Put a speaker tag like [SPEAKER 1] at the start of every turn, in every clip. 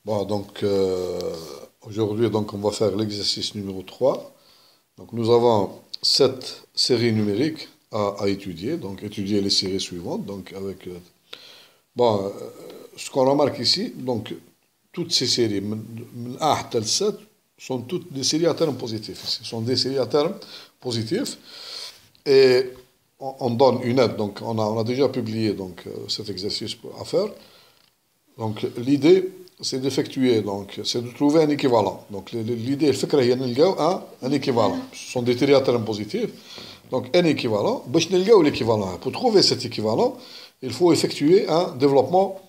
[SPEAKER 1] Bon, donc aujourd'hui, donc, on va faire l'exercice numéro 3. Donc nous avons 7 séries numériques à étudier. Donc étudier les séries suivantes. Donc avec bon, ce qu'on remarque ici, donc toutes ces séries, من A حتى 7, sont toutes des séries à terme positif. Ce sont des séries à terme positif. Et on donne une aide. Donc on a déjà publié donc, cet exercice à faire. Donc l'idée, c'est d'effectuer, donc c'est de trouver un équivalent. Donc l'idée, الفكرة هي نلقاو un équivalent. Ce sont des séries à terme positif. Donc un équivalent. باش نلقاو l'équivalent. Pour trouver cet équivalent, il faut effectuer un développement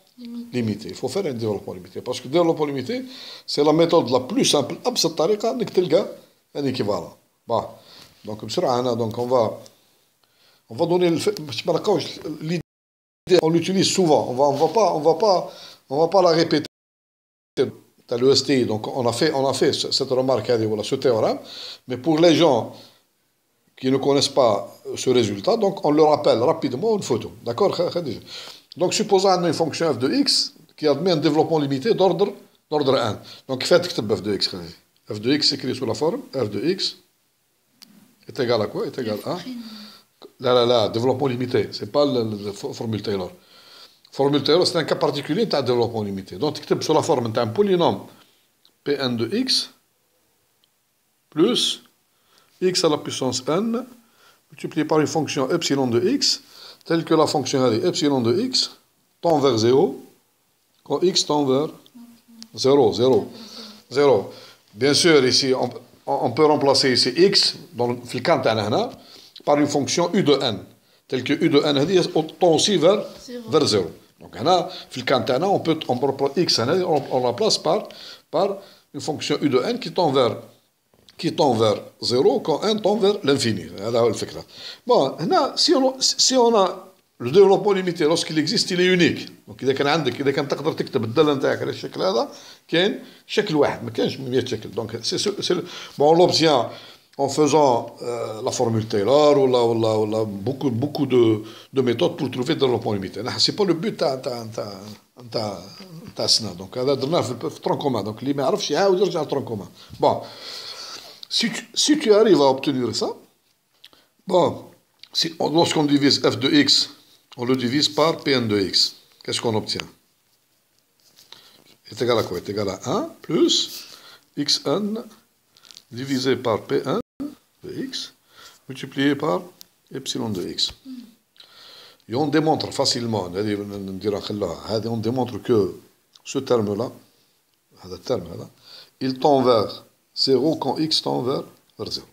[SPEAKER 1] limité. Il faut faire un développement limité. Parce que le développement limité, c'est la méthode la plus simple. أبسط طريقة انك تلقى un équivalent. Bon. Donc بسرعة هنا, donc on va donner l'idée, on l'utilise souvent. On va pas la répéter. T'as le STI, donc on a fait cette remarque, voilà, ce théorème, mais pour les gens qui ne connaissent pas ce résultat, donc on leur rappelle rapidement une photo. D'accord? Donc supposons une fonction f de x qui admet un développement limité d'ordre 1. Donc faites f de x. F de x écrit sous la forme f de x est égal à quoi? Est égal à... Là, développement limité, c'est pas la formule Taylor. Formule Taylor, c'est un cas particulier de développement limité. Donc, tu écris sur la forme d'un polynôme Pn de x plus x à la puissance n multiplié par une fonction epsilon de x, telle que la fonction epsilon de x tend vers 0 quand x tend vers 0. Bien sûr, ici, on peut remplacer ici x dans le cas par une fonction u de n, telle que u de n tend aussi vers 0. Donc là, on peut prendre x, on remplace par une fonction u de n qui tend vers 0 quand n tend vers l'infini. Bon, là, si on a le développement limité, lorsqu'il existe, il est unique. Donc إذا كان تقدر تكتب الدالة نتاعك على الشكل هذا كاين شكل واحد ما كاينش 100 شكل. Donc bon, on l'obtient en faisant la formule Taylor ou beaucoup de méthodes pour trouver le développement limité. Ce n'est pas le but تاع السنة. Donc هذا درناه في الترون كومان. Donc اللي ما يعرفش يعاود يرجع الترون كومان. Bon, si tu arrives à obtenir ça, bon, lorsqu'on divise f de x, on le divise par Pn de x. Qu'est-ce qu'on obtient? Est égal à quoi? Est égal à 1 plus xn divisé par Pn de x multiplié par epsilon de x. Et on démontre facilement, on démontre que ce terme-là, il tend vers 0 quand x tend vers 0.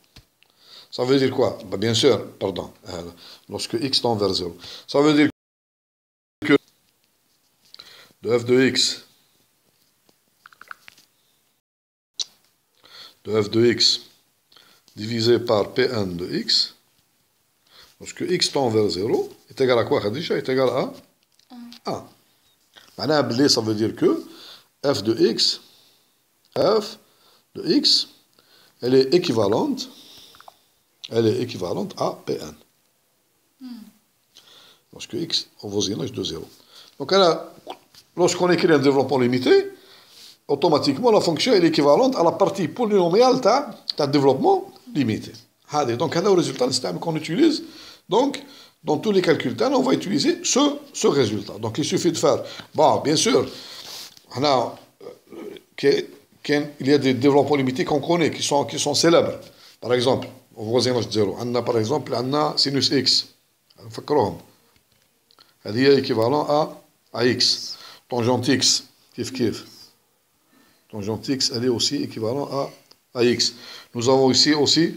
[SPEAKER 1] Ça veut dire quoi? Bah, bien sûr, pardon, lorsque x tend vers 0. Ça veut dire que de f de x divisé par Pn de x, lorsque x tend vers 0, est égal à quoi, Khadija? Est égal à 1. Maintenant, ça veut dire que f de x, elle est équivalente à Pn. Lorsque x au voisinage de 0. Donc là, lorsqu'on écrit un développement limité, automatiquement la fonction est équivalente à la partie polynomiale de développement limité. Donc, c'est le résultat qu'on utilise donc, dans tous les calculs, on va utiliser ce résultat. Donc il suffit de faire. Bon, bien sûr, il y a des développements limités qu'on connaît, qui sont célèbres. Par exemple, au voisinage de 0. On a par exemple sinus x. نفكروهم. هذه هي équivalent à x. Tangente x, kiff. Tangente x, elle est aussi équivalent à x. Nous avons ici aussi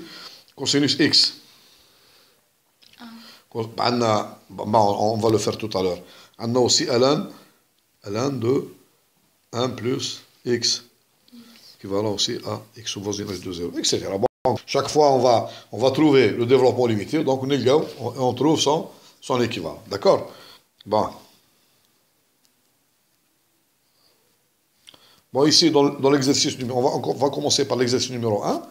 [SPEAKER 1] cosinus x. On va le faire tout à l'heure. On a aussi ln de 1 plus x, équivalent aussi à x au voisinage de 0, etc. Bon, chaque fois, on va trouver le développement limité, donc on trouve son équivalent. D'accord? Bon. Bon, ici, dans l'exercice numéro... On va commencer par l'exercice numéro 1.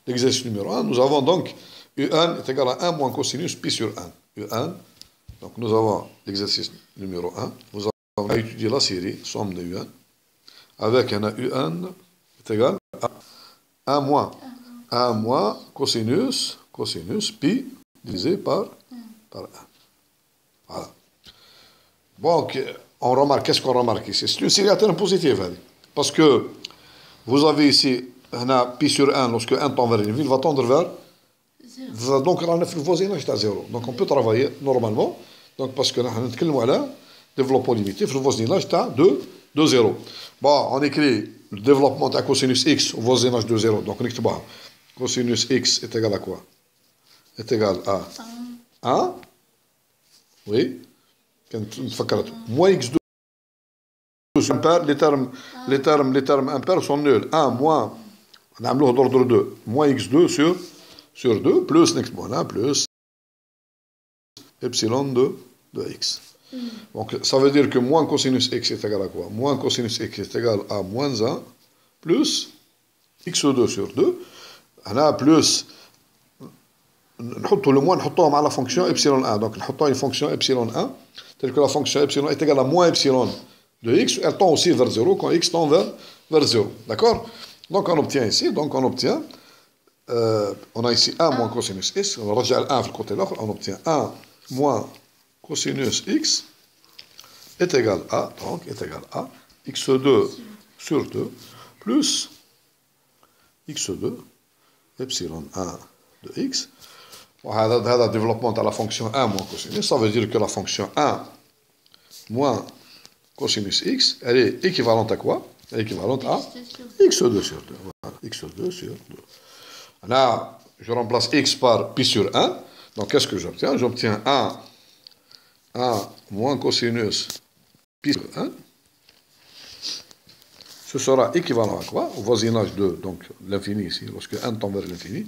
[SPEAKER 1] L'exercice numéro 1, nous avons donc U1 est égal à 1 moins cosinus pi sur 1. U1, donc nous avons l'exercice numéro 1. Nous avons étudié la série, somme de U1, avec un U1 est égal à 1 moins cosinus pi divisé par 1. Voilà. Bon, on remarque, qu'est-ce qu'on remarque ici? C'est une série à terme positive, parce que vous avez ici pi sur 1, lorsque 1 tend vers l'infini, il va tendre vers 0. Donc, on a le voisinage à 0. Donc, on peut travailler normalement. Donc, parce que nous avons développement limité, le voisinage de 0. Bon, on écrit le développement de cosinus x au voisinage de 0. Donc, on écrit cosinus x est égal à quoi? Est égal à 1. Oui. Moins x2. Les termes impairs sont nuls. 1 moins, on a d'ordre 2, moins x2 sur 2, plus l'exponent, plus epsilon de x. Donc, ça veut dire que moins cosinus x est égal à quoi? Moins cosinus x est égal à moins 1, plus x2 sur 2. On a plus, le moins, on à la fonction epsilon 1. Donc, on a une fonction epsilon 1, telle que la fonction epsilon est égale à moins epsilon de x, elle tend aussi vers 0 quand x tend vers 0. D'accord? Donc on obtient ici, on a ici 1 moins cosinus x, on rajoute 1 sur le côté l'autre, on obtient 1 moins cosinus x est égal à x2 sur 2 plus x2 epsilon 1 de x. هذا développement à la fonction 1 moins cosinus, ça veut dire que la fonction 1 moins cosinus x, elle est équivalente à quoi? Elle est équivalente à x2 sur 2. Voilà, x2 sur 2. Là, je remplace x par pi sur 1. Donc, qu'est-ce que j'obtiens? J'obtiens 1 moins cosinus pi sur 1. Ce sera équivalent à quoi? Au voisinage de l'infini ici, lorsque 1 tend vers l'infini.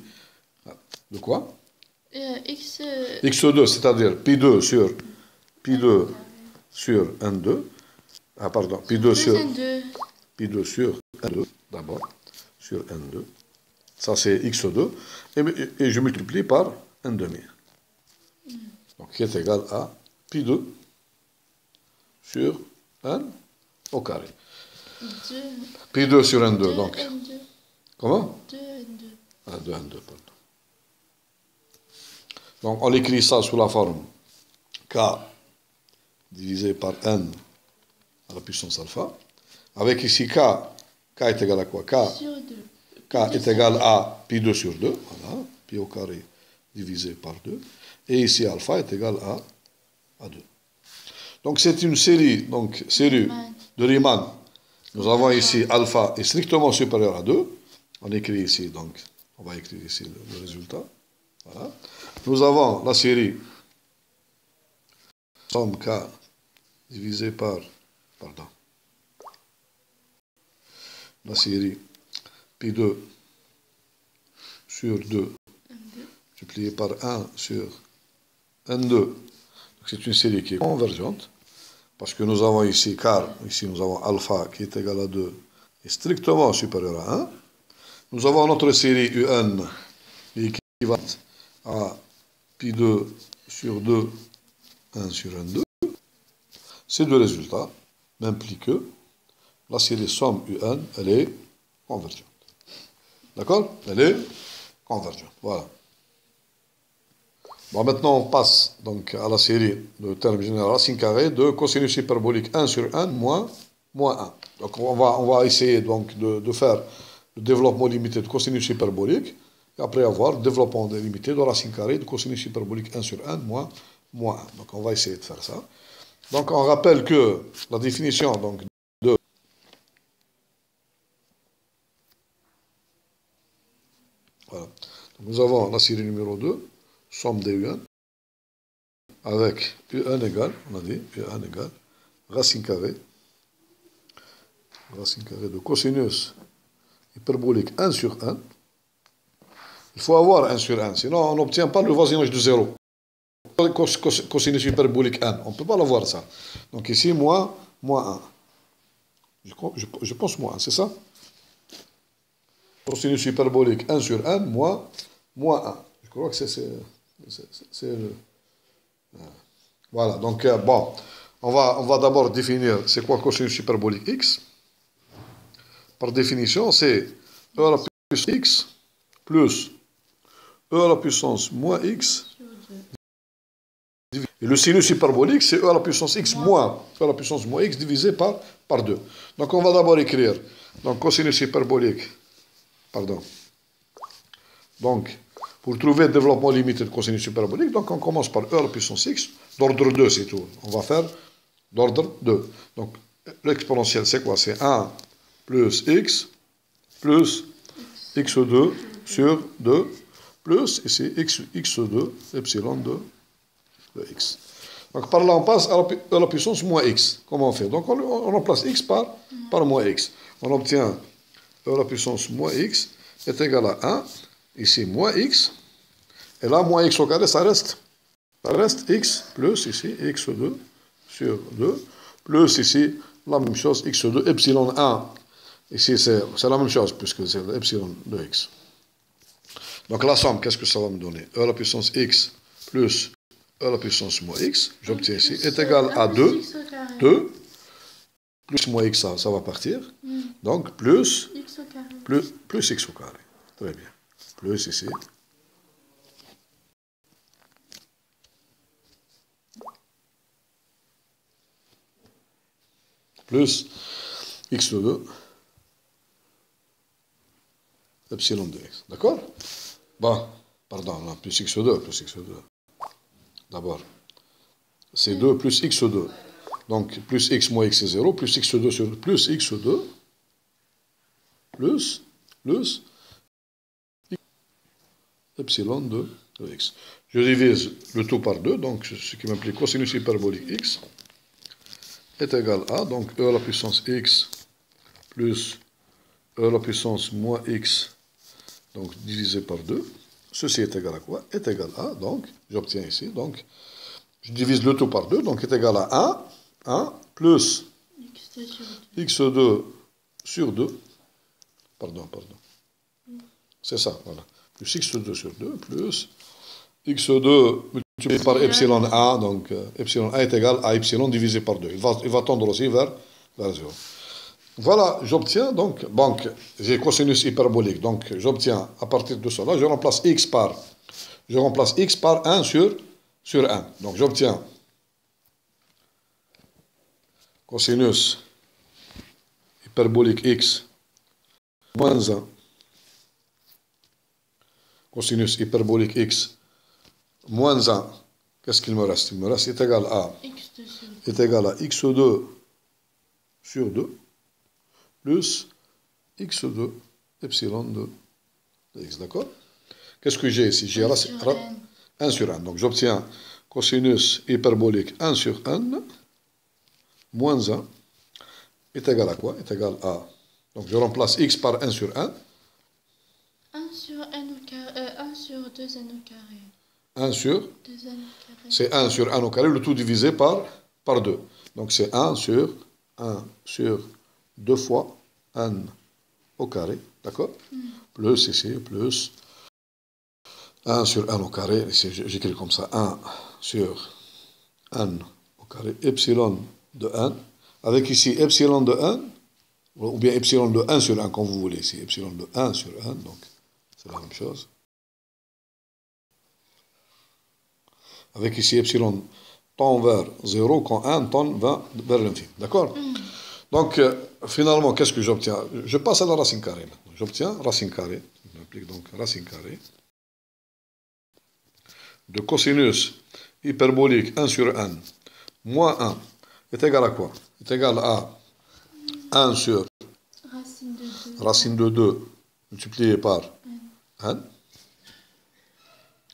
[SPEAKER 1] De quoi? x2, c'est-à-dire pi 2 sur 1,2. Ah, pardon, pi 2 sur N2, d'abord, sur N2. Ça, c'est x2. Et je multiplie par 1 demi. Donc, qui est égal à pi 2 sur N au carré. Pi 2 sur N2, donc. Comment? 2N2. Ah, 2N2, pardon. Donc, on écrit ça sous la forme K divisé par N à la puissance alpha. Avec ici K est égal à quoi? K est égal à pi 2 sur 2. Voilà. Pi au carré divisé par 2. Et ici alpha est égal à 2. Donc c'est une série de Riemann. Nous avons ici alpha est strictement supérieur à 2. On écrit ici, donc, on va écrire ici le résultat. Voilà. Nous avons la série somme K divisé par, la série pi 2 sur 2 multiplié par 1 sur N2. C'est une série qui est convergente, parce que nous avons ici, ici nous avons alpha qui est égal à 2 et strictement supérieur à 1. Nous avons notre série UN qui est équivalente à pi 2 sur 2, 1 sur N2. Ces deux résultats m'impliquent que la série somme UN, elle est convergente. D'accord? Elle est convergente. Voilà. Bon, maintenant, on passe donc à la série de termes généraux racine carrée de cosinus hyperbolique 1 sur 1 moins 1. Donc, on va essayer donc, de faire le développement limité de cosinus hyperbolique, et après avoir le développement limité de racine carrée de cosinus hyperbolique 1 sur 1 moins 1. Donc, on va essayer de faire ça. Donc, on rappelle que la définition donc, de... Voilà. Donc, nous avons la série numéro 2, somme des U1, avec U1 égale, on a dit, U1 égale, racine carrée de cosinus hyperbolique 1 sur 1. Il faut avoir 1 sur 1, sinon on n'obtient pas le voisinage de 0. Cosinus hyperbolique 1, on ne peut pas l'avoir ça. Donc ici, moins 1. Je pense moins 1, c'est ça? Cosinus hyperbolique 1 sur 1, moins 1. Je crois que c'est le... Voilà, donc bon, on va d'abord définir c'est quoi cosinus hyperbolique x. Par définition, c'est e à la puissance x plus e à la puissance moins x. Et le sinus hyperbolique, c'est e à la puissance x moins e à la puissance moins x divisé par 2. Donc on va d'abord écrire donc, cosinus hyperbolique, pardon. Donc, pour trouver le développement limité de cosinus hyperbolique, donc on commence par e à la puissance x, d'ordre 2, c'est tout. On va faire d'ordre 2. Donc, l'exponentiel, c'est quoi? C'est 1 plus x2 sur 2, plus, ici, x2, epsilon de x. Donc, par là, on passe à la puissance moins x. Comment on fait? Donc, on remplace x par moins x. On obtient e à la puissance moins x est égal à 1, ici, moins x, et là, moins x au carré, ça reste x, plus, ici, x2 sur 2, plus, ici, la même chose, x2, epsilon 1, ici, c'est la même chose, puisque c'est epsilon de x. Donc, la somme, qu'est-ce que ça va me donner? E à la puissance x plus e à la puissance moins x, j'obtiens ici, est égal à 2, plus moins x, ça va partir, donc plus x au carré. Très bien. Plus ici. Plus x2, epsilon de x. D'accord? Bon, pardon, non, plus x2. D'abord, c'est 2 plus x2. Donc, plus x moins x, c'est 0, plus x2 sur plus x2, plus epsilon de x. Je divise le tout par 2, donc ce qui m'implique cosinus hyperbolique x est égal à, donc e à la puissance x plus e à la puissance moins x, donc divisé par 2. Ceci est égal à quoi? Est égal à, donc, j'obtiens ici, donc, je divise le tout par 2, donc est égal à 1 plus x2 sur 2, pardon, c'est ça, voilà, plus x2 sur 2, plus x2 multiplié par epsilon a, donc epsilon a est égal à epsilon divisé par 2. Il va tendre aussi vers 0. Voilà, j'obtiens donc j'ai cosinus hyperbolique, donc j'obtiens à partir de cela, je remplace x par 1 sur 1. Donc j'obtiens cosinus hyperbolique x moins 1, cosinus hyperbolique x moins 1, qu'est-ce qu'il me reste? Il me reste est égal à x2 sur 2 plus x2 epsilon de x, d'accord? Qu'est-ce que j'ai ici? J'ai 1 sur 1. Donc j'obtiens cosinus hyperbolique 1 sur 1 moins 1 est égal à quoi? Est égal à... Donc je remplace x par 1 sur 1.
[SPEAKER 2] 1 sur 2n au carré.
[SPEAKER 1] 1 sur
[SPEAKER 2] 2n au carré.
[SPEAKER 1] C'est 1 sur 1 au carré, le tout divisé par 2. Donc c'est 1 sur 2 fois n au carré, d'accord? Plus ici, plus 1 sur 1 au carré, ici j'écris comme ça, 1 sur n au carré, epsilon de n, avec ici epsilon de n, ou bien epsilon de 1 sur 1, comme vous voulez ici, epsilon de 1 sur 1, donc c'est la même chose. avec ici epsilon tend vers 0 quand 1 tend vers l'infini. D'accord? Donc, finalement, qu'est-ce que j'obtiens? Je passe à la racine carrée. J'obtiens racine carrée. On applique donc racine carrée de cosinus hyperbolique 1 sur n moins 1 est égal à quoi? Est égal à 1 sur racine de 2 multiplié par n.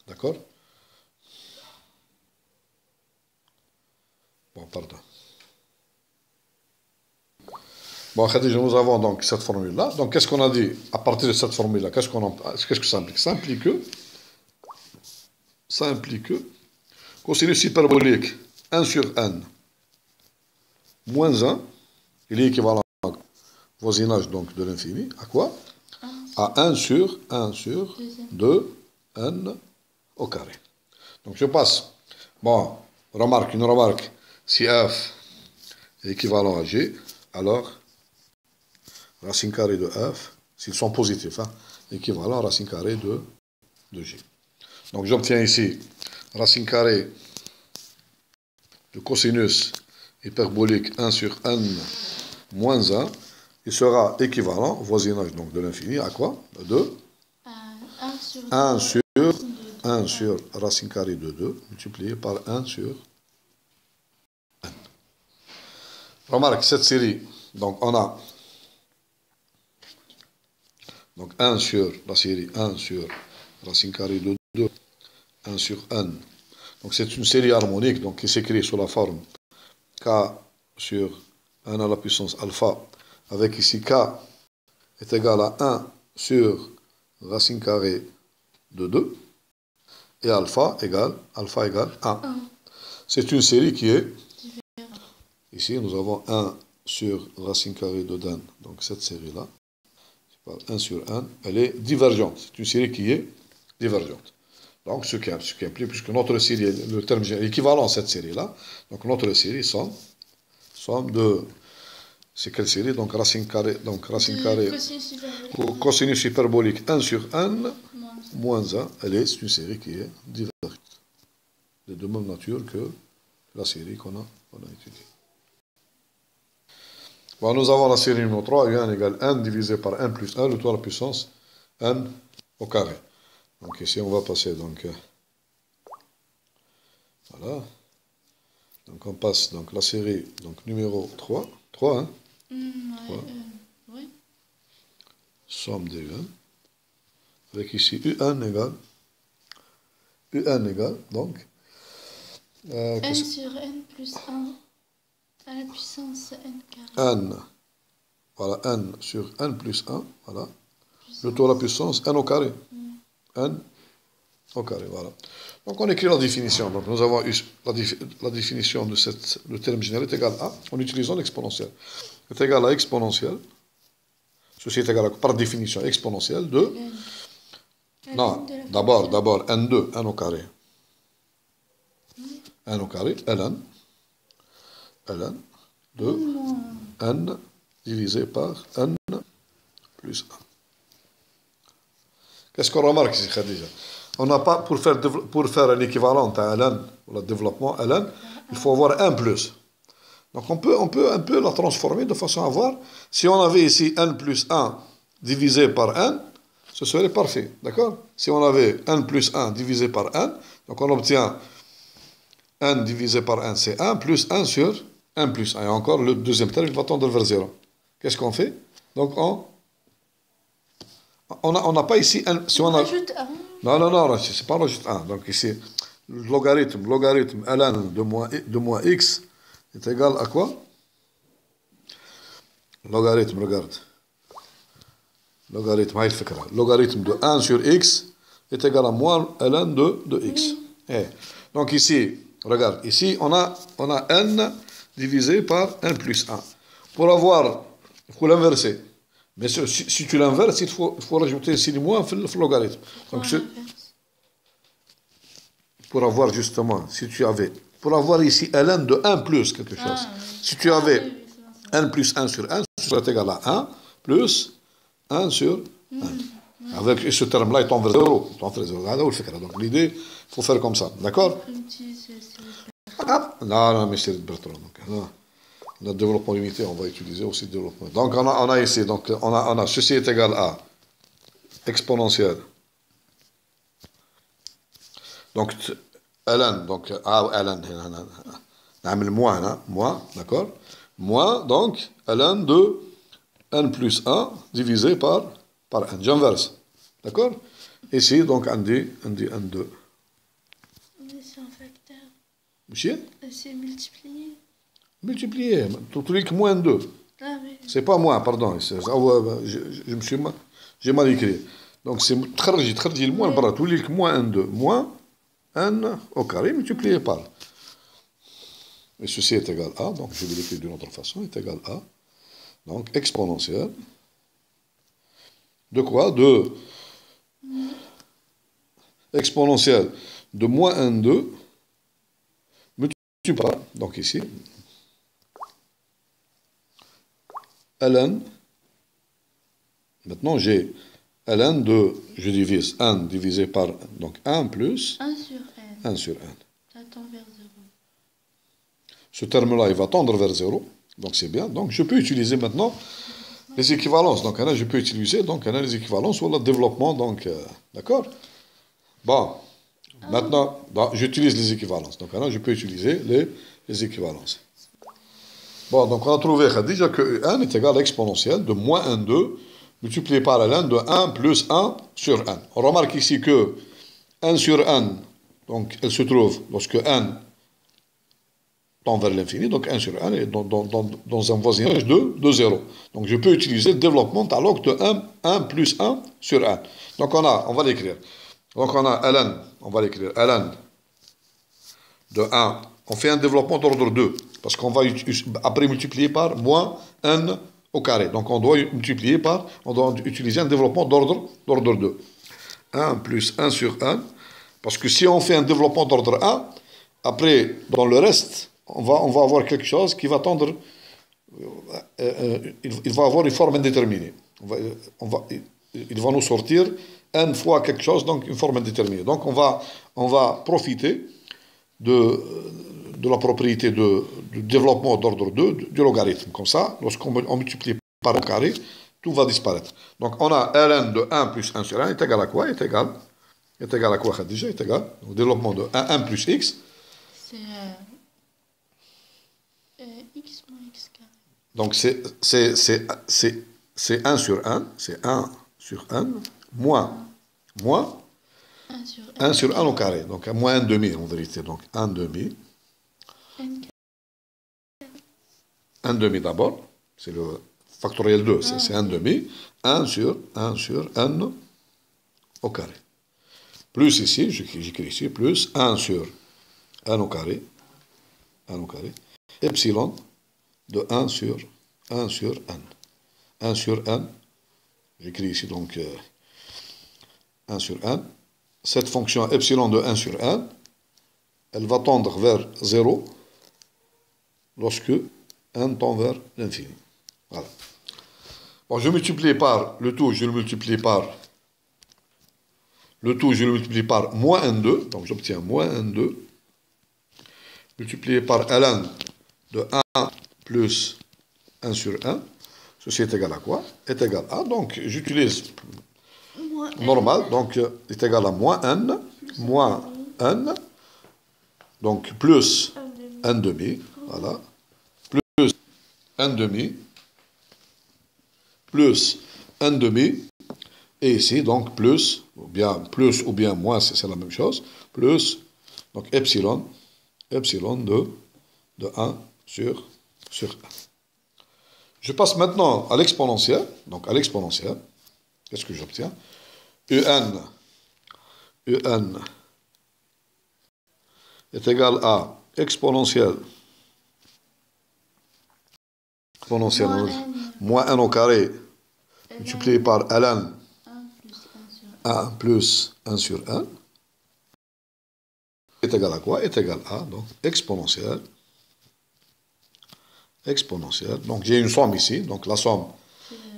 [SPEAKER 1] D'accord? Bon, pardon. Bon, Khadija, nous avons donc cette formule-là. Donc, qu'est-ce qu'on a dit à partir de cette formule-là? Qu'est-ce que ça implique? Ça implique que cosinus hyperbolique 1 sur n moins 1, il est équivalent au voisinage donc de l'infini. À quoi? À 1 sur 2 n au carré. Donc, je passe. Bon, une remarque. Si f est équivalent à g, alors racine carrée de f, s'ils sont positifs, équivalent à racine carrée de g. Donc j'obtiens ici racine carrée de cosinus hyperbolique 1 sur n moins 1. Il sera équivalent au voisinage donc, de l'infini à quoi? De 1 sur racine carrée de 2 multiplié par 1 sur n. Remarque, cette série, donc on a donc 1 sur la série 1 sur racine carrée de 2, 1 sur n. Donc c'est une série harmonique donc, qui s'écrit sous la forme k sur 1 à la puissance alpha, avec ici k est égal à 1 sur racine carrée de 2, et alpha égale 1. C'est une série qui est, ici nous avons 1 sur racine carrée de n, donc cette série-là, 1 sur 1, elle est divergente. C'est une série qui est divergente. Donc, ce qui implique, puisque notre série, le terme est équivalent à cette série-là, donc notre série somme de. C'est quelle série? Donc, racine carrée. Cosinus hyperbolique 1 sur n moins 1, c'est une série qui est divergente. De même nature que la série qu'on a étudiée. Bon, nous avons la série numéro 3, un égale n divisé par n plus 1, le tout à la puissance n au carré. Donc ici, on va passer, donc, voilà. Donc on passe, donc la série, donc numéro 3, 3,
[SPEAKER 2] Oui.
[SPEAKER 1] Somme des un, avec ici un égale, donc,
[SPEAKER 2] n sur n plus 1 à la puissance n carré.
[SPEAKER 1] Voilà, n sur n plus 1, voilà. Le tout à la puissance n au carré. N au carré, voilà. Donc on écrit la définition. Donc nous avons eu la définition de le terme général est égal à, en utilisant l'exponentielle. Est égal à exponentielle. Ceci est égal à, par définition, exponentielle de. Non, d'abord, n2, n au carré. N au carré, ln de n divisé par n plus 1. Qu'est-ce qu'on remarque ici, Khadija? On n'a pas, pour faire l'équivalent à ln, le développement ln, il faut avoir 1 plus. Donc on peut un peu la transformer de façon à voir, si on avait ici n plus 1 divisé par n, ce serait parfait, d'accord? Si on avait n plus 1 divisé par n, donc on obtient n divisé par n, c'est 1 plus 1 sur n plus 1. Et encore, le deuxième terme, il va tendre vers 0. Qu'est-ce qu'on fait? Donc on n'a pas ici un. Si on
[SPEAKER 2] rajoute 1.
[SPEAKER 1] Non, c'est pas rajoute 1. Donc ici, le logarithme ln de moins x est égal à quoi? Logarithme, regarde. Logarithme de 1 sur x est égal à moins ln de x. Donc ici, regarde, ici on a n divisé par n plus 1. Pour avoir, il faut l'inverser. Mais si tu l'inverses, il faut rajouter ici le moins le logarithme. Donc, pour avoir justement, pour avoir ici ln de 1 plus quelque chose. Si tu avais n plus 1 sur 1, ce serait égal à 1 plus 1 sur 1. Avec ce terme-là, il tombe vers 0. Donc l'idée, il faut faire comme ça. D'accord? Non, non, mais c'est Bertrand. Notre développement limité, on va utiliser aussi le développement. Donc on a ici, donc on a ceci est égal à exponentielle. Donc ln, donc ln, moins, d'accord? Moins, donc ln de n plus 1 divisé par n. J'inverse. D'accord? Ici, donc on dit n2.
[SPEAKER 2] Mais c'est un facteur.
[SPEAKER 1] Monsieur?
[SPEAKER 2] C'est multiplié.
[SPEAKER 1] Multiplié. Tu dis que moins 2.
[SPEAKER 2] Ah oui.
[SPEAKER 1] C'est pas moins, pardon. Je me suis j'ai mal écrit. Donc c'est تخرجي le moins برا تولي لك moins n2 moins n au carré multiplié par. Et ceci est égal à, donc je vais l'écrire d'une autre façon, est égal à, donc exponentielle de quoi? De exponentielle de moins n2 multiplié par, donc ici, ln, maintenant j'ai ln de, je divise n divisé par, donc 1 plus
[SPEAKER 2] 1 sur n.
[SPEAKER 1] 1 sur n.
[SPEAKER 2] Ça tend vers 0.
[SPEAKER 1] Ce terme-là, il va tendre vers 0, donc c'est bien. Donc je peux utiliser maintenant les équivalences. Donc là, je peux utiliser donc, les équivalences ou le développement, donc, d'accord? Bon, maintenant, j'utilise les équivalences. Donc là, je peux utiliser les équivalences. Bon, donc on a trouvé déjà que n est égal à l'exponentielle de moins n2 multiplié par ln de 1 plus 1 sur n. On remarque ici que n sur n, donc elle se trouve lorsque n tend vers l'infini, donc 1 sur 1 est dans un voisinage de 0. Donc je peux utiliser le développement à log de 1 plus 1 sur 1. Donc on va l'écrire. Donc on a ln, on va l'écrire, ln de 1. On fait un développement d'ordre 2, parce qu'on va après multiplier par moins n au carré. Donc on doit multiplier par, on doit utiliser un développement d'ordre 2. 1 plus 1 sur 1, parce que si on fait un développement d'ordre 1, après, dans le reste, on va avoir quelque chose qui va tendre, il va avoir une forme indéterminée. Il va nous sortir n fois quelque chose, donc une forme indéterminée. Donc on va profiter de la propriété du développement d'ordre 2 du logarithme. Comme ça, lorsqu'on multiplie par un carré, tout va disparaître. Donc on a ln de 1 plus 1 sur 1 est égal à quoi? Est égal à quoi, Khadija? Est égal au développement de 1 plus x.
[SPEAKER 2] C'est x moins x carré.
[SPEAKER 1] Donc c'est 1 sur 1, c'est 1 sur 1, moins 1 sur 1 au carré. Donc moins 1 demi en vérité. Donc 1 demi. 1 demi d'abord, c'est le factoriel 2, c'est 1 demi. 1 sur n au carré. Plus ici, j'écris ici, plus 1 sur n au carré. Epsilon de 1 sur n. 1 sur n, j'écris ici donc 1 sur n. Cette fonction epsilon de 1 sur n, elle va tendre vers 0 lorsque n tend vers l'infini. Voilà. Bon, je multiplie par le tout, je le multiplie par moins n2, donc j'obtiens moins n2, multiplié par ln de 1 plus 1 sur 1, ceci est égal à quoi? Est égal à, donc j'utilise normal, donc est égal à moins n, donc plus n demi, voilà, plus n demi, plus n demi, et ici donc plus ou bien moins, c'est la même chose, plus, donc epsilon de 1 sur 1. Je passe maintenant à l'exponentielle, donc à l'exponentielle, qu'est-ce que j'obtiens? un est égal à exponentielle moins n au carré multiplié par ln 1 plus 1 sur 1 est égal à quoi? Est égal à donc exponentielle. Donc j'ai une somme ici, donc la somme,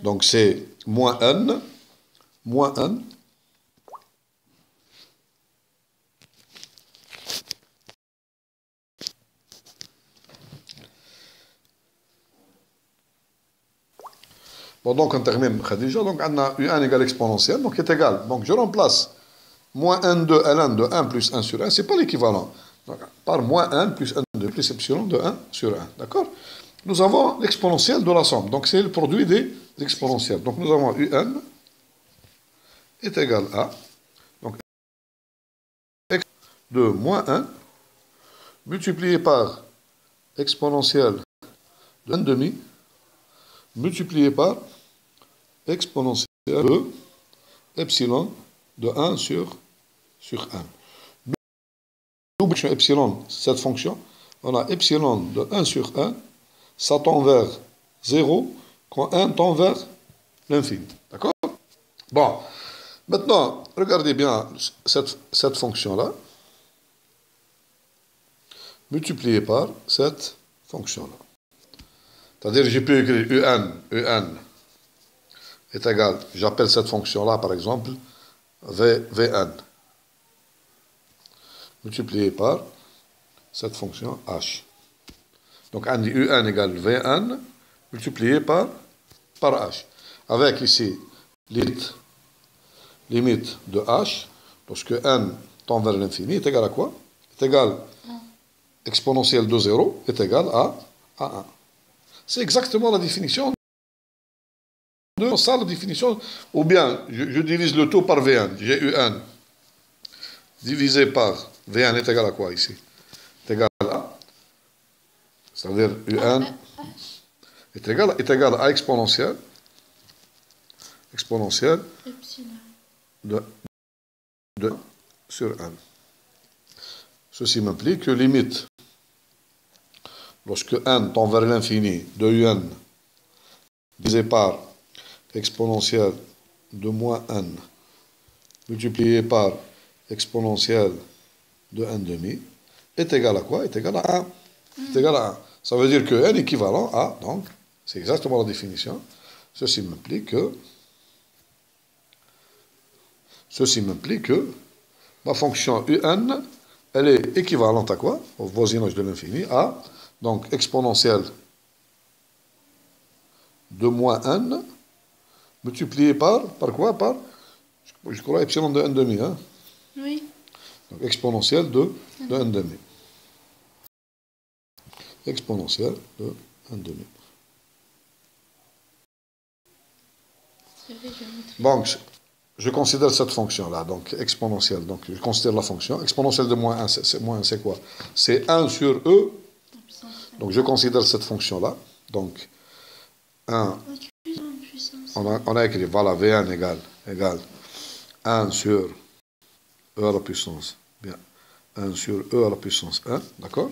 [SPEAKER 1] donc c'est moins n moins n bon, donc on termine Khadija. Donc on a U1 égale exponentielle, donc est égal. Donc je remplace moins n2 ln de 1 plus 1 sur 1, c'est pas l'équivalent. Par moins 1 plus 1 de plus epsilon de 1 sur 1. D'accord? Nous avons l'exponentielle de la somme. Donc c'est le produit des exponentielles. Donc nous avons UN est égal à donc, x de moins 1 multiplié par exponentielle de 1 demi multiplié par exponentielle de epsilon de 1 sur 1. Nous, epsilon, cette fonction, on a epsilon de 1 sur 1, ça tend vers 0 quand 1 tend vers l'infini. D'accord? Bon, maintenant, regardez bien cette fonction-là, multipliée par cette fonction-là. C'est-à-dire, j'ai pu écrire UN est égal, j'appelle cette fonction-là, par exemple, Vn, multiplié par cette fonction h. Donc, on dit UN égale Vn multiplié par h. Avec ici, limite de h, lorsque n tend vers l'infini, est égal à quoi? Est égal exponentielle de 0 est égal à 1. C'est exactement la définition de ça, la définition. Ou bien, je divise le tout par Vn. J'ai UN divisé par Vn est égal à quoi ici? Est égal à, c'est-à-dire UN est égal à exponentielle de sur n. Ceci m'implique que limite, lorsque n tend vers l'infini, de un divisé par exponentielle de moins n multiplié par exponentielle de n demi est égal à quoi? Est égal à 1. Est égal à 1. Ça veut dire que n équivalent à, donc, c'est exactement la définition. Ceci m'implique que ma fonction un, elle est équivalente à quoi? Au voisinage de l'infini, à, donc, exponentielle de moins n, multiplié par quoi? Par, je crois, epsilon de n demi, hein?
[SPEAKER 2] Oui.
[SPEAKER 1] Donc, exponentielle de n demi. Exponentielle de n demi. Donc, je considère cette fonction-là, donc exponentielle. Donc, je considère la fonction. Exponentielle de moins 1, c'est quoi? C'est 1 sur E. Donc, je considère cette fonction-là. Donc, 1. On a écrit, voilà, V1 égale 1 sur E à la puissance. Bien. 1 sur E à la puissance 1, d'accord?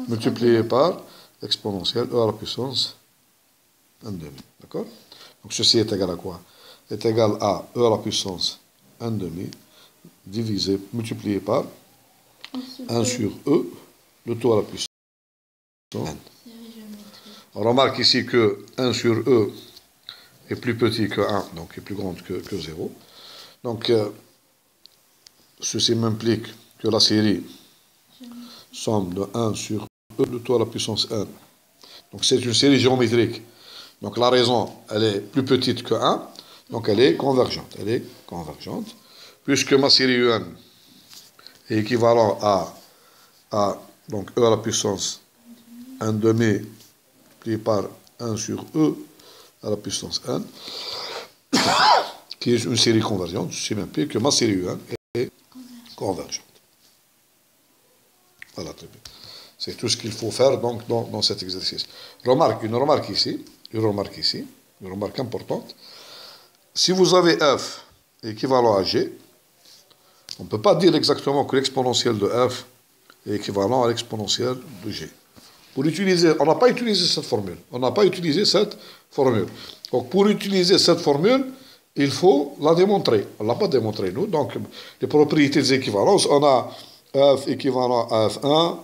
[SPEAKER 1] Multiplié par exponentielle E à la puissance 1 demi, d'accord? Donc, ceci est égal à quoi? Est égal à E à la puissance 1 demi divisé, multiplié par 1 sur E, le tout à la puissance n. On remarque ici que 1 sur E est plus petit que 1, donc est plus grand que 0. Donc, ceci m'implique que la série somme de 1 sur E, le tout à la puissance n. Donc, c'est une série géométrique. Donc, la raison, elle est plus petite que 1. Donc, elle est convergente. Elle est convergente. Puisque ma série UN est équivalent à donc E à la puissance 1 demi multiplié par 1 sur E à la puissance n, qui est une série convergente, ce qui m'implique que ma série UN est convergente. Voilà, très bien. C'est tout ce qu'il faut faire donc, dans cet exercice. Une remarque ici, une remarque importante. Si vous avez f équivalent à g, on ne peut pas dire exactement que l'exponentielle de f est équivalent à l'exponentielle de g. Pour utiliser, on n'a pas utilisé cette formule. Donc, pour utiliser cette formule, il faut la démontrer. On ne l'a pas démontré, nous. Donc, les propriétés des équivalences, on a f équivalent à f1,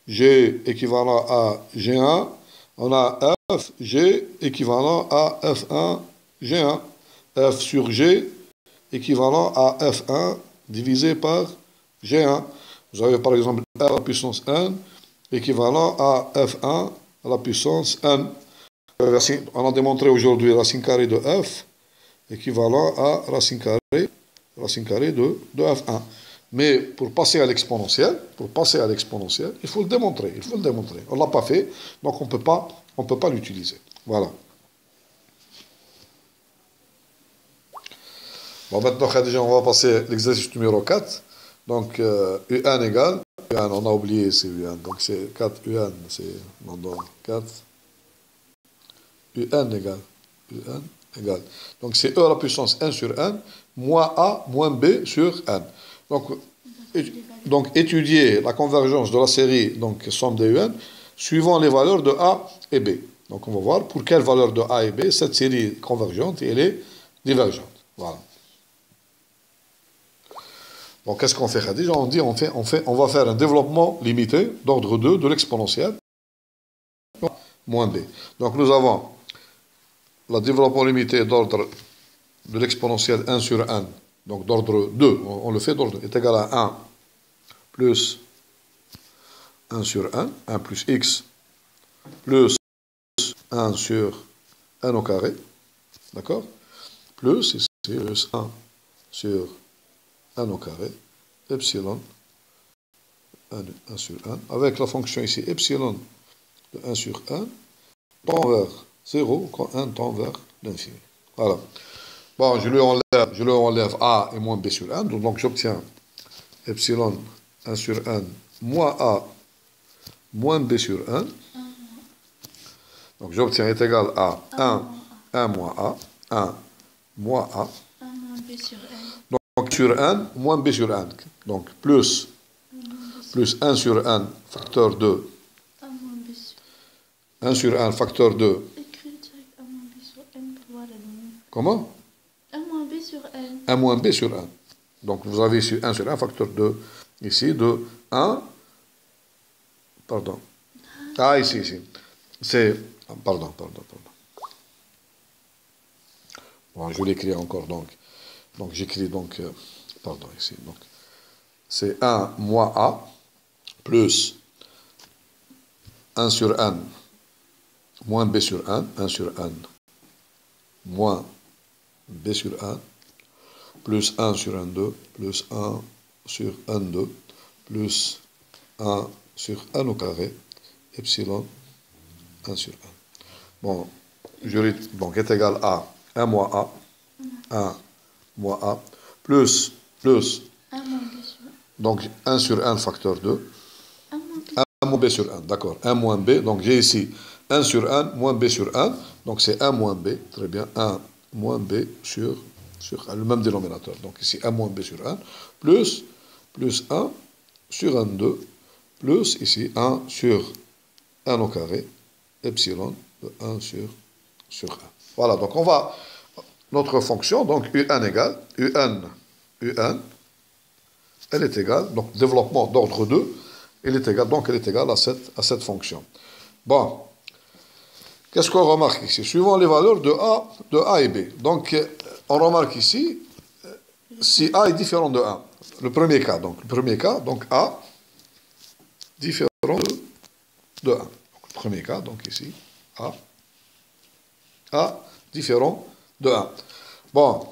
[SPEAKER 1] g équivalent à g1, on a f, g équivalent à f1, g1. F sur G équivalent à F1 divisé par G1. Vous avez par exemple R à la puissance n équivalent à F1 à la puissance n. On a démontré aujourd'hui racine carrée de F équivalent à racine carrée de F1. Mais pour passer à l'exponentielle, il faut le démontrer. On ne l'a pas fait, donc on ne peut pas l'utiliser. Voilà. Bon, maintenant, Khadija, on va passer à l'exercice numéro 4. Donc, UN égale, UN, on a oublié, c'est UN. Donc, c'est 4 UN, c'est, on donne 4. UN égale. Donc, c'est E à la puissance n sur n, moins A, moins B sur n. Donc, étudier la convergence de la série, donc, somme des UN, suivant les valeurs de A et B. Donc, on va voir pour quelle valeur de A et B cette série est convergente et elle est divergente. Voilà. Donc, qu'est-ce qu'on fait, Khadija? On dit, on va faire un développement limité d'ordre 2 de l'exponentielle moins b. Donc, nous avons le développement limité d'ordre de l'exponentielle 1 sur n, donc d'ordre 2, on le fait d'ordre, est égal à 1 plus 1 sur n, 1 plus x, plus 1 sur n au carré, d'accord? Plus, ici, plus 1 sur n au carré, epsilon, 1 sur n, avec la fonction ici, epsilon de 1 sur n, tend vers 0 quand n tend vers l'infini. Voilà. Bon, je lui enlève a et moins b sur n, donc j'obtiens epsilon 1 sur n moins a moins b sur n. Donc j'obtiens est égal à 1 moins a, 1 moins a.
[SPEAKER 2] 1 moins b sur n.
[SPEAKER 1] Donc sur n moins b sur n. Donc plus 1 sur n facteur 2.
[SPEAKER 2] 1 moins b sur
[SPEAKER 1] 1 sur n facteur 2.
[SPEAKER 2] Écris direct 1 moins b sur n pour voir la ligne.
[SPEAKER 1] Comment?
[SPEAKER 2] 1 moins b sur n.
[SPEAKER 1] 1 moins b sur n. Donc vous avez ici 1 sur n facteur 2. Ici de 1. Pardon. Ah, ici. C'est. Pardon. Bon, je l'écris encore donc. Donc j'écris donc. Pardon, ici. Donc c'est 1 moins a plus 1 sur n moins b sur n. 1 sur n moins b sur n. Plus 1 sur n2, plus 1 sur n2, plus 1 sur n au carré, epsilon 1 sur n. Bon, donc est égal à 1 moins a, 1 moins a, plus
[SPEAKER 2] 1 moins b sur n.
[SPEAKER 1] donc 1 sur n facteur 2,
[SPEAKER 2] 1
[SPEAKER 1] moins b sur n, d'accord, 1 moins b, donc j'ai ici 1 sur n moins b sur n, donc c'est 1 moins b, très bien, 1 moins b sur le même dénominateur, donc ici 1 moins b sur n, plus 1 sur n2, plus ici 1 sur n au carré, epsilon de 1 sur 1. Voilà, donc on va, notre fonction, donc un égale, un, elle est égale, donc développement d'ordre 2, elle est égale à cette fonction. Bon, qu'est-ce qu'on remarque ici? Suivant les valeurs de A et B. Donc, on remarque ici, si A est différent de 1, le premier cas, donc A différent de 1. Donc, le premier cas, donc ici, A différent de 1. Bon,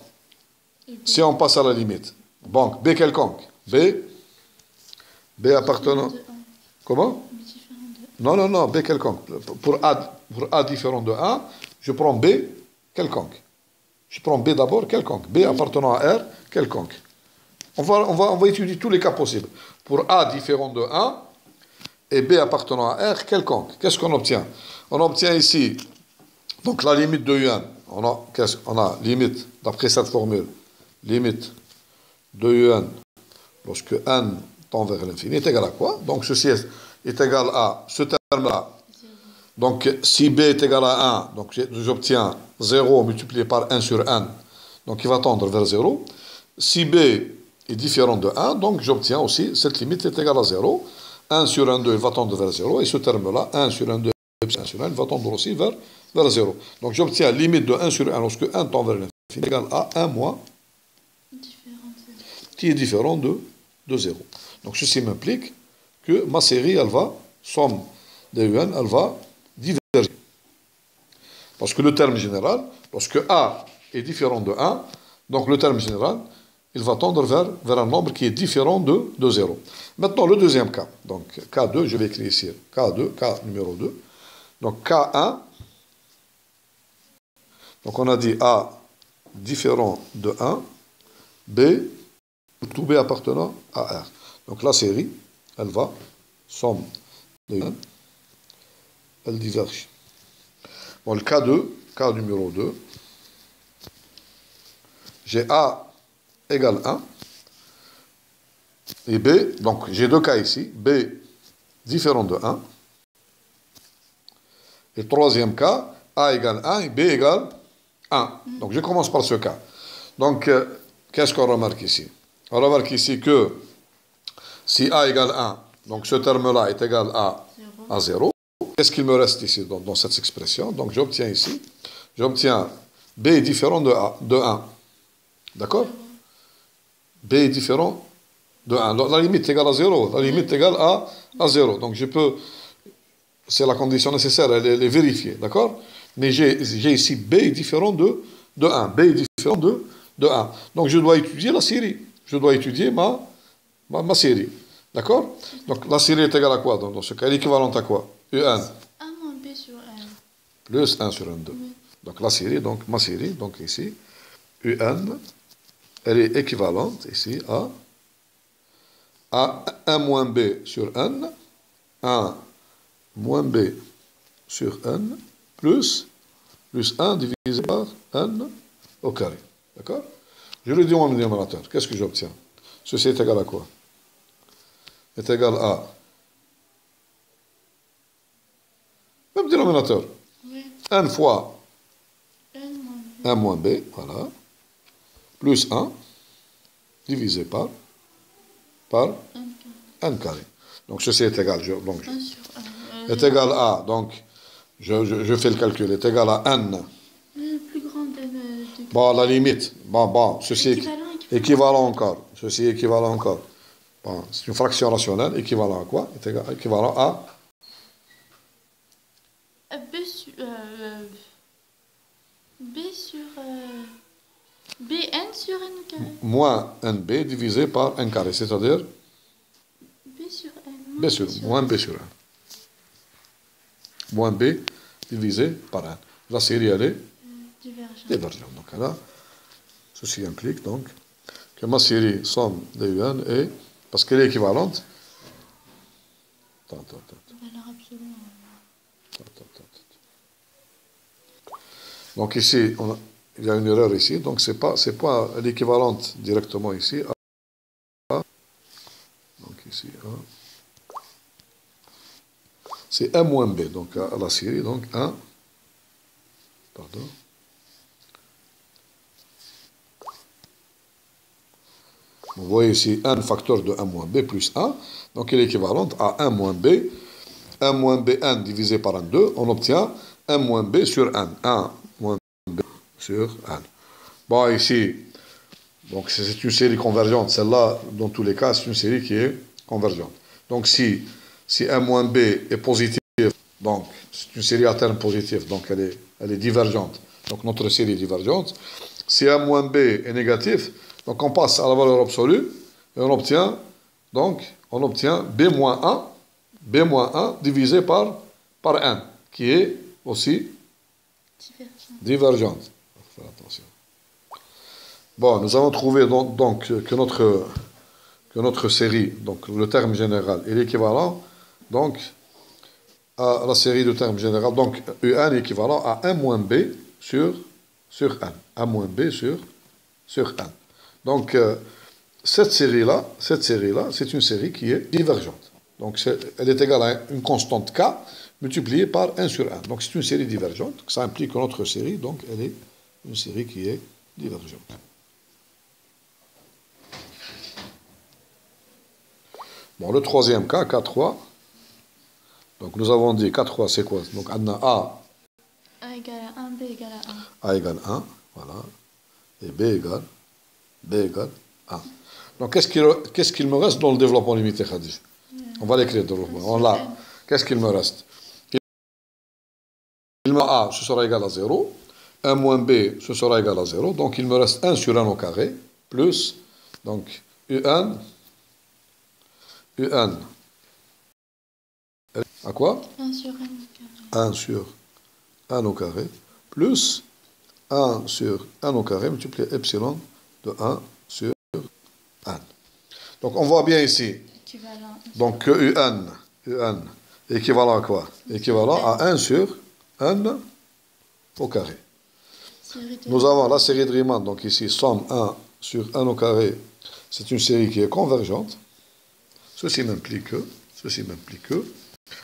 [SPEAKER 1] si on passe à la limite, donc B quelconque, B appartenant... Comment? Non, B quelconque. Pour A différent de 1, je prends B quelconque. Je prends B d'abord quelconque. B appartenant à R quelconque. On va étudier tous les cas possibles. Pour A différent de 1 et B appartenant à R quelconque. Qu'est-ce qu'on obtient? On obtient ici, donc la limite de UN. On a limite, d'après cette formule, limite de UN lorsque n tend vers l'infini est égal à quoi? Donc ceci est égal à ce terme-là. Donc si B est égal à 1, donc j'obtiens 0 multiplié par 1 sur n, donc il va tendre vers 0. Si B est différent de 1, donc j'obtiens aussi, cette limite est égale à 0. 1 sur 1, 2, il va tendre vers 0. Et ce terme-là, 1 sur 1, 2, 1 sur 1, il va tendre aussi vers 0. Donc j'obtiens limite de 1 sur 1 lorsque 1 tend vers l'infini égale à 1 moins qui est différent de 0. Donc ceci m'implique que ma série, elle va, somme des UN, elle va diverger. Parce que le terme général, lorsque A est différent de 1, donc le terme général, il va tendre vers un nombre qui est différent de 0. Maintenant, le deuxième cas. Donc, K2, je vais écrire ici K2, K numéro 2. Donc, K1. Donc, on a dit A différent de 1, B, tout B appartenant à R. Donc, la série, elle va, somme de 1, elle diverge. Bon, le K2, K numéro 2, j'ai A égale 1, et B, donc j'ai deux cas ici, B différent de 1, et troisième cas, A égale 1 et B égale 1. Donc je commence par ce cas. Donc, qu'est-ce qu'on remarque ici? On remarque ici que si A égale 1, donc ce terme-là est égal à 0. Qu'est-ce qu'il me reste ici dans cette expression? Donc j'obtiens ici, j'obtiens B est différent de 1. D'accord? B est différent de 1. La limite est égale à 0. La limite est égale à 0. Donc je peux, c'est la condition nécessaire, elle est vérifiée. D'accord? Mais j'ai ici B est différent de 1. B est différent de 1. Donc je dois étudier la série. Je dois étudier ma série. D'accord? Donc la série est égale à quoi dans ce cas? Elle est équivalente à quoi? UN.
[SPEAKER 2] 1 moins B sur N.
[SPEAKER 1] Plus 1 sur N2. Oui. Donc la série, donc ma série, donc ici, UN, elle est équivalente ici à 1 moins B sur N, 1 moins B sur N, plus 1 divisé par N au carré. D'accord? Je le dis au dénominateur. Qu'est-ce que j'obtiens? Ceci est égal à quoi? Est égal à même dénominateur. Oui. N fois 1 moins B, voilà, plus 1, divisé par N carré. Donc ceci est égal, donc, est égal à, donc, je fais le calcul, est égal à N.
[SPEAKER 2] Le plus grand de...
[SPEAKER 1] Bon, la limite, bon, ceci est équivalent encore. Ceci est équivalent encore. Bon, c'est une fraction rationnelle, équivalent à quoi? Est équivalent à
[SPEAKER 2] Bn sur n carré.
[SPEAKER 1] Moins nb divisé par n carré, c'est-à-dire
[SPEAKER 2] b sur n.
[SPEAKER 1] Moins b sur n. Moins b divisé par n. La série, elle est divergente. Donc là, ceci implique donc que ma série somme de un est, parce qu'elle est équivalente.
[SPEAKER 2] Valeur absolue.
[SPEAKER 1] Donc ici, il y a une erreur ici, donc c'est pas l'équivalente directement ici à, donc ici c'est 1 moins b, donc à la série, donc 1, pardon, vous voyez ici 1 facteur de 1 moins b plus 1, donc elle est équivalente à 1 moins b, 1 moins b, 1 divisé par 1, 2, on obtient 1 moins b sur 1, 1 moins b sur 1. Bon, ici, donc c'est une série convergente. Celle-là, dans tous les cas, c'est une série qui est convergente. Donc si 1 moins b est positif, donc c'est une série à terme positif, donc elle est divergente. Donc notre série est divergente. Si 1 moins b est négatif, donc on passe à la valeur absolue et on obtient b moins 1 divisé par n, qui est aussi divergente. Faut faire attention. Bon, nous avons trouvé donc que notre série, donc le terme général, est équivalent donc à la série de termes général. Donc UN est équivalent à 1 moins B sur N. 1 moins B sur N. Donc cette série-là, c'est une série qui est divergente. Donc elle est égale à une constante K multipliée par 1 sur 1. Donc c'est une série divergente. Ça implique que notre série, donc, elle est une série qui est divergente. Bon, le troisième cas, K3. Donc, nous avons dit K3, c'est quoi? Donc, on a
[SPEAKER 2] A égale à 1, B égale à 1.
[SPEAKER 1] A égale 1, voilà. Et B égale 1. Donc, qu'est-ce qu'il me reste dans le développement limité, Khadij? On va l'écrire, développement. On l'a. Qu'est-ce qu'il me reste? Il me A, ce sera égal à 0. 1 moins B, ce sera égal à 0. Donc, il me reste 1 sur 1 au carré, plus, donc, UN, à quoi?
[SPEAKER 2] 1 sur 1 au carré.
[SPEAKER 1] 1 sur 1 au carré, plus 1 sur 1 au carré, multiplié epsilon de 1 sur 1. Donc, on voit bien ici.
[SPEAKER 2] Équivalent.
[SPEAKER 1] Donc, que UN, équivalent à quoi? Équivalent à 1 sur 1 au carré. Nous avons la série de Riemann, donc ici, somme 1 sur 1 au carré, c'est une série qui est convergente. Ceci m'implique que,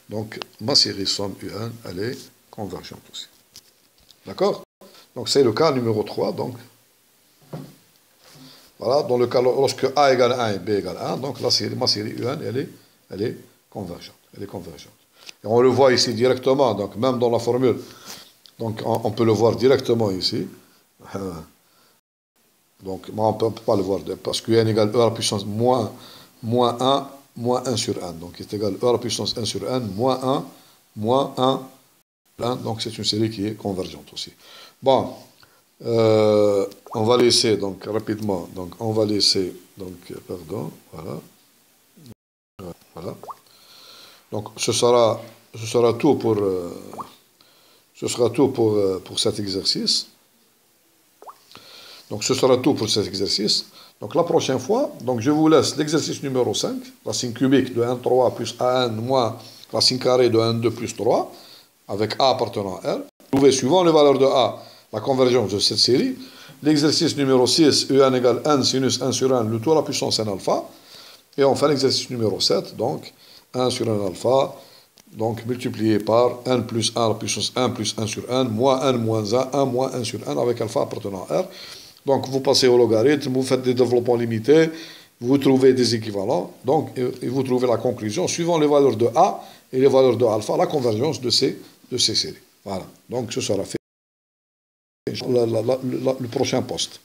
[SPEAKER 1] donc, ma série somme UN, elle est convergente aussi. D'accord? Donc, c'est le cas numéro 3, donc. Voilà, dans le cas, lorsque A égale 1 et B égale 1, donc ma série UN, elle est convergente. Elle est convergente. Et on le voit ici directement, donc même dans la formule, donc on peut le voir directement ici. Donc, on ne peut pas le voir, parce que UN égale E à la puissance moins 1 sur 1. Donc, c'est égal E à la puissance 1 sur 1, moins 1, donc c'est une série qui est convergente aussi. Bon, on va laisser, donc, rapidement, donc, on va laisser, donc, pardon, voilà. Voilà. Donc, ce sera tout pour cet exercice. Donc, ce sera tout pour cet exercice. Donc, la prochaine fois, donc, je vous laisse l'exercice numéro 5, racine cubique de 1,3 plus A1 moins racine carrée de 1,2 plus 3, avec A appartenant à R. Trouvez, suivant les valeurs de A, la convergence de cette série. L'exercice numéro 6, UN égale n sinus 1 sur 1, le tout à la puissance n alpha. Et enfin, l'exercice numéro 7, donc, 1 sur 1 alpha, donc multiplié par n plus 1 à la puissance 1 plus 1 sur 1, moins n moins 1 moins 1 sur 1, avec alpha appartenant à R. Donc, vous passez au logarithme, vous faites des développements limités, vous trouvez des équivalents, donc, et vous trouvez la conclusion, suivant les valeurs de A et les valeurs de alpha, la convergence de ces séries. Voilà. Donc, ce sera fait le prochain poste.